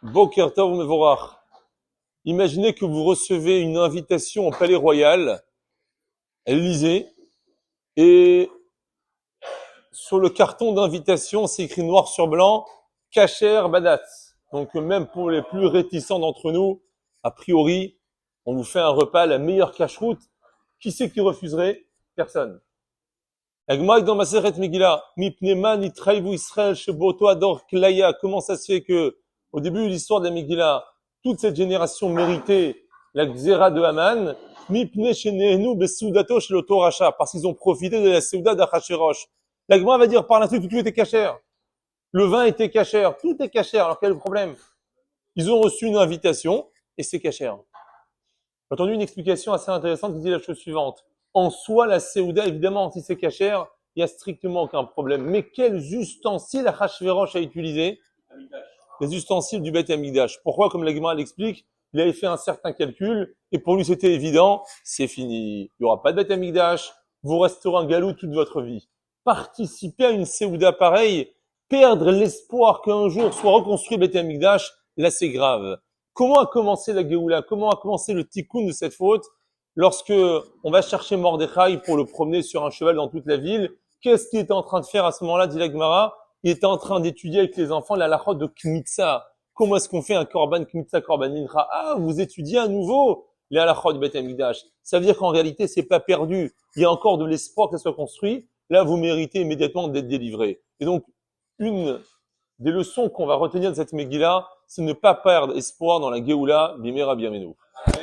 Boker Tov Mevorach. Imaginez que vous recevez une invitation au Palais Royal, à l'Élysée, et sur le carton d'invitation, c'est écrit noir sur blanc, Kasher Badatz. Donc même pour les plus réticents d'entre nous, a priori, on vous fait un repas, la meilleure cache-route. Qui c'est qui refuserait? Personne. Agmaï dans Maseret Megillah, Mipnema Nitraïvu Israël Sheboto Ador Klaya. Comment ça se fait que, au début de l'histoire de la Megillah, toute cette génération méritait la Xéra de Haman, Mipne Shenehenu Besoudato Sheloto Racha, parce qu'ils ont profité de la Seuda d'Achashverosh. L'Agma va dire par la suite que tout était cachère. Le vin était cachère, tout est cachère. Alors quel est le problème? Ils ont reçu une invitation et c'est cachère. J'ai entendu une explication assez intéressante qui dit la chose suivante. En soi, la Séouda, évidemment, si c'est cachère, il n'y a strictement aucun problème. Mais quels ustensiles Achashverosh a utilisé? Les ustensiles du Beth Amikdash. Pourquoi? Comme la Gemara l'explique, il avait fait un certain calcul et pour lui c'était évident, c'est fini. Il n'y aura pas de Beth Amikdash, vous resterez un galou toute votre vie. Participer à une Séouda pareille, perdre l'espoir qu'un jour soit reconstruit Beth Amikdash, là c'est grave. Comment a commencé la Géoula? Comment a commencé le tikkun de cette faute? Lorsque on va chercher Mordechai pour le promener sur un cheval dans toute la ville, qu'est-ce qu'il était en train de faire à ce moment-là, dit la Gemara? Il était en train d'étudier avec les enfants la halachot de Kmitza. Comment est-ce qu'on fait un korban Kmitza, korban mincha? Ah, vous étudiez à nouveau les halachot du Beth Amikdash. Ça veut dire qu'en réalité, c'est pas perdu. Il y a encore de l'espoir que ça soit construit. Là, vous méritez immédiatement d'être délivré. Et donc, une des leçons qu'on va retenir de cette Megillah, c'est ne pas perdre espoir dans la Géoula, Bimera Biamenu.